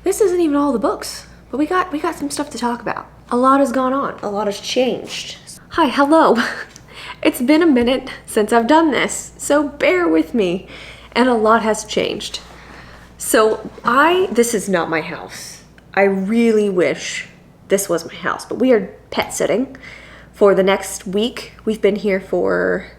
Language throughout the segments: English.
this isn't even all the books, but we got some stuff to talk about. A lot has gone on. A lot has changed. Hi, hello. It's been a minute since I've done this, so bear with me. And a lot has changed. So this is not my house. I really wish this was my house, but we are pet sitting for the next week. We've been here for,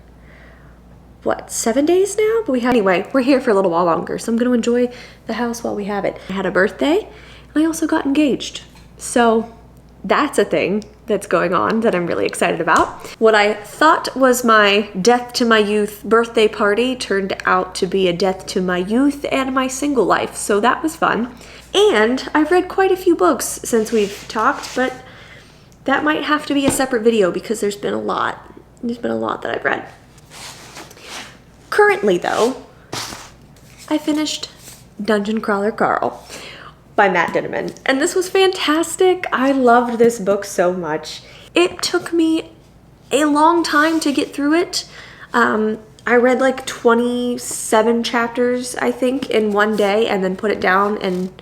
what, 7 days now? But anyway, we're here for a little while longer, so I'm gonna enjoy the house while we have it. I had a birthday, and I also got engaged. So that's a thing that's going on that I'm really excited about. What I thought was my death to my youth birthday party turned out to be a death to my youth and my single life, so that was fun. And I've read quite a few books since we've talked, but that might have to be a separate video because there's been a lot. There's been a lot that I've read. Currently though, I finished Dungeon Crawler Carl by Matt Dinniman, and this was fantastic. I loved this book so much. It took me a long time to get through it. I read like 27 chapters, I think, in one day and then put it down, and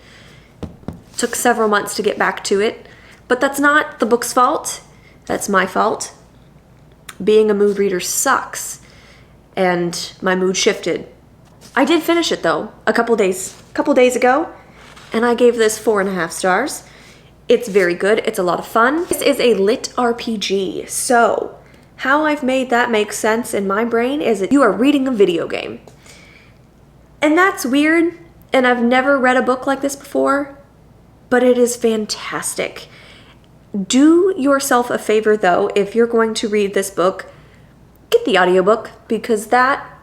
took several months to get back to it. But that's not the book's fault. That's my fault. Being a mood reader sucks, and my mood shifted. I did finish it though, a couple days ago, and I gave this 4.5 stars. It's very good. It's a lot of fun. This is a lit RPG. So how I've made that make sense in my brain is that you are reading a video game. And that's weird. And I've never read a book like this before, but it is fantastic. Do yourself a favor though, if you're going to read this book, get the audiobook, because that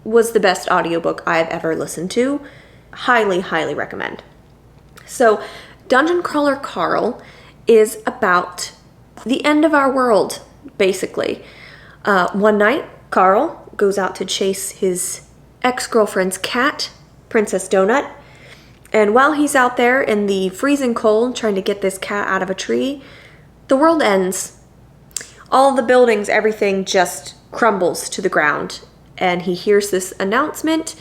was the best audiobook I've ever listened to. Highly, highly recommend. So, Dungeon Crawler Carl is about the end of our world, basically. One night, Carl goes out to chase his ex-girlfriend's cat, Princess Donut, and while he's out there in the freezing cold trying to get this cat out of a tree, the world ends. All of the buildings, everything just crumbles to the ground, and he hears this announcement,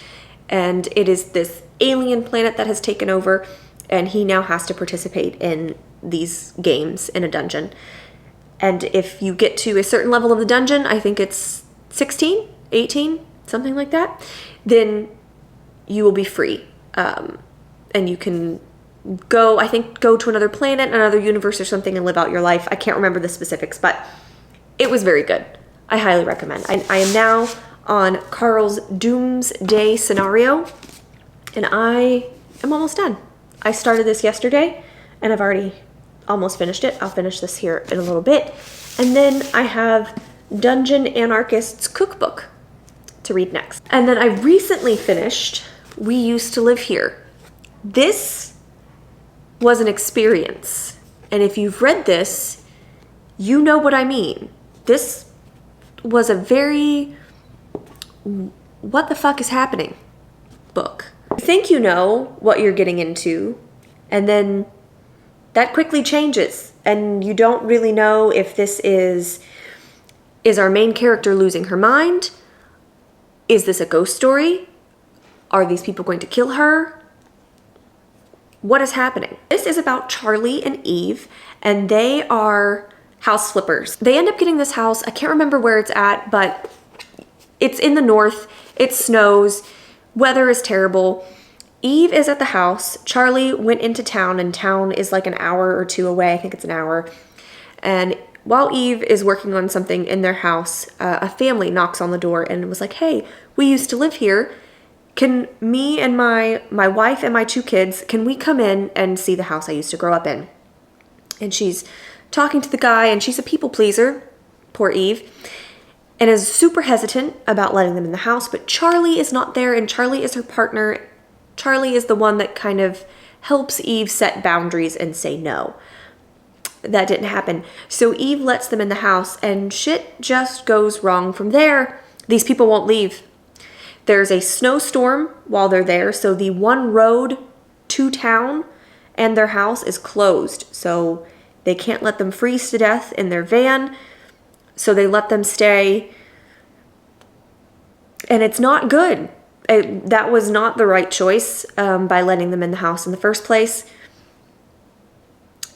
and it is this alien planet that has taken over, and he now has to participate in these games in a dungeon. And if you get to a certain level of the dungeon, I think it's 16, 18, something like that, then you will be free. And you can go to another planet, another universe or something, and live out your life. I can't remember the specifics, but it was very good. I highly recommend. I am now on Carl's Doomsday scenario, and I am almost done. I started this yesterday, and I've already almost finished it. I'll finish this here in a little bit. And then I have Dungeon Anarchist's Cookbook to read next. And then I recently finished We Used to Live Here. This was an experience. And if you've read this, you know what I mean. This was a very what the fuck is happening book. You think you know what you're getting into, and then that quickly changes, and you don't really know if this is our main character losing her mind? Is this a ghost story? Are these people going to kill her? What is happening? This is about Charlie and Eve, and they are house flippers. They end up getting this house. I can't remember where it's at, but it's in the north. It snows. Weather is terrible. Eve is at the house. Charlie went into town, and town is like an hour or two away. I think it's an hour. And while Eve is working on something in their house, a family knocks on the door and was like, "Hey, we used to live here. Can me and my wife and my 2 kids, can we come in and see the house I used to grow up in?" And she's talking to the guy, and she's a people pleaser, poor Eve, and is super hesitant about letting them in the house. But Charlie is not there, and Charlie is her partner. Charlie is the one that kind of helps Eve set boundaries and say no. That didn't happen. So Eve lets them in the house, and shit just goes wrong from there. These people won't leave. There's a snowstorm while they're there, so the one road to town and their house is closed. So they can't let them freeze to death in their van, so they let them stay. And it's not good. That was not the right choice by letting them in the house in the first place.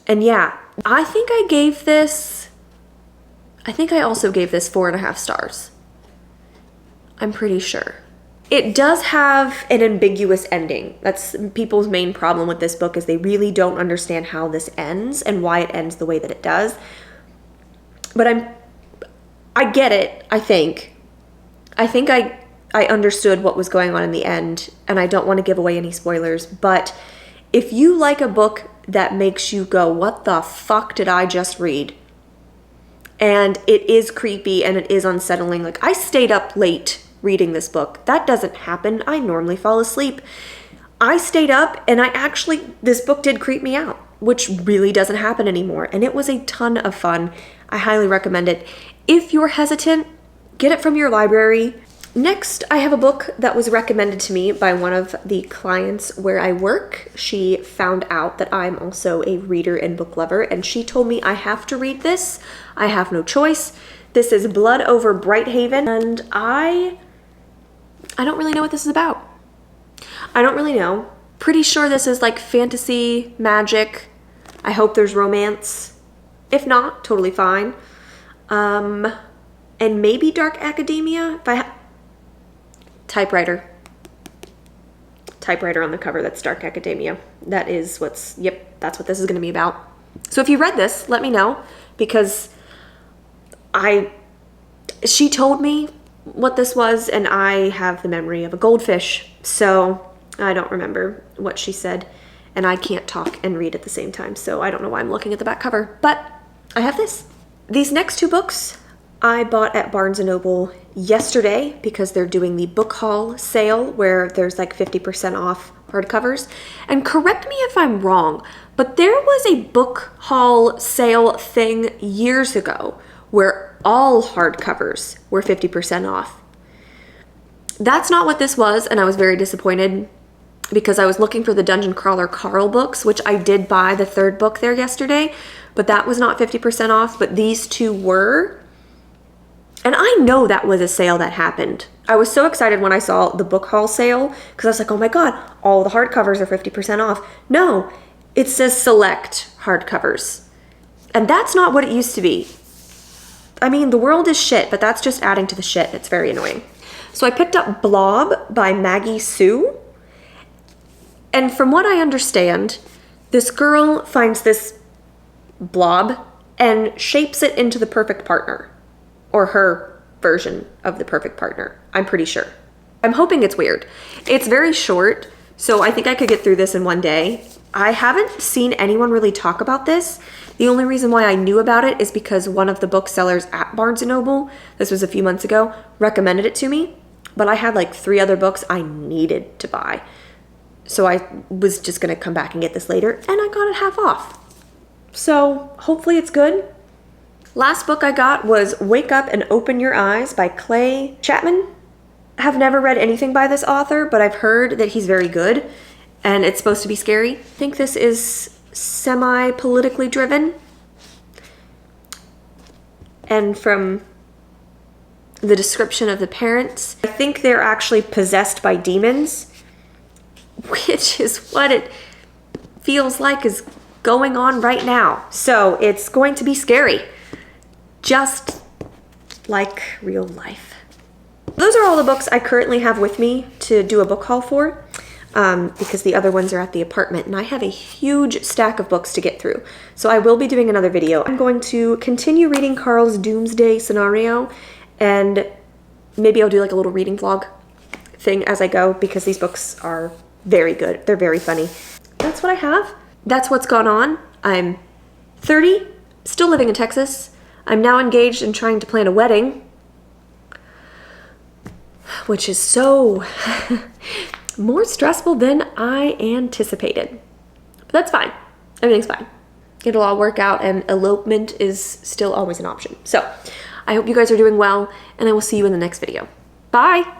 And yeah, I think I also gave this 4.5 stars. I'm pretty sure. It does have an ambiguous ending. That's people's main problem with this book, is they really don't understand how this ends and why it ends the way that it does. But I get it, I think. I understood what was going on in the end, and I don't want to give away any spoilers, but if you like a book that makes you go, what the fuck did I just read? And it is creepy and it is unsettling. Like, I stayed up late reading this book. That doesn't happen. I normally fall asleep. I stayed up and this book did creep me out, which really doesn't happen anymore. And it was a ton of fun. I highly recommend it. If you're hesitant, get it from your library. Next, I have a book that was recommended to me by one of the clients where I work. She found out that I'm also a reader and book lover, and she told me I have to read this. I have no choice. This is Blood Over Brighthaven, and I don't really know what this is about. I don't really know. Pretty sure this is like fantasy, magic. I hope there's romance. If not, totally fine. And maybe dark academia. Typewriter on the cover. That's dark academia. That's what this is going to be about. So if you read this, let me know, because she told me what this was, and I have the memory of a goldfish, so I don't remember what she said, and I can't talk and read at the same time, so I don't know why I'm looking at the back cover, but I have this. These next 2 books I bought at Barnes & Noble yesterday because they're doing the book haul sale where there's like 50% off hardcovers. And correct me if I'm wrong, but there was a book haul sale thing years ago where all hardcovers were 50% off. That's not what this was, and I was very disappointed because I was looking for the Dungeon Crawler Carl books, which I did buy the 3rd book there yesterday, but that was not 50% off, but these 2 were. And I know that was a sale that happened. I was so excited when I saw the book haul sale because I was like, oh my God, all the hardcovers are 50% off. No, it says select hardcovers. And that's not what it used to be. I mean, the world is shit, but that's just adding to the shit. It's very annoying. So I picked up Blob by Maggie Sue. And from what I understand, this girl finds this blob and shapes it into the perfect partner. Or her version of the perfect partner. I'm pretty sure. I'm hoping it's weird. It's very short, so I think I could get through this in one day. I haven't seen anyone really talk about this. The only reason why I knew about it is because one of the booksellers at Barnes & Noble, this was a few months ago, recommended it to me. But I had like 3 other books I needed to buy. So I was just gonna come back and get this later, and I got it half off. So hopefully it's good. Last book I got was Wake Up and Open Your Eyes by Clay Chapman. I have never read anything by this author, but I've heard that he's very good and it's supposed to be scary. I think this is semi-politically driven. And from the description of the parents, I think they're actually possessed by demons, which is what it feels like is going on right now. So it's going to be scary. Just like real life. Those are all the books I currently have with me to do a book haul for, because the other ones are at the apartment, and I have a huge stack of books to get through. So I will be doing another video. I'm going to continue reading Carl's Doomsday Scenario, and maybe I'll do like a little reading vlog thing as I go, because these books are very good. They're very funny. That's what I have. That's what's gone on. I'm 30, still living in Texas. I'm now engaged and trying to plan a wedding, which is so more stressful than I anticipated. But that's fine. Everything's fine. It'll all work out, and elopement is still always an option. So I hope you guys are doing well, and I will see you in the next video. Bye!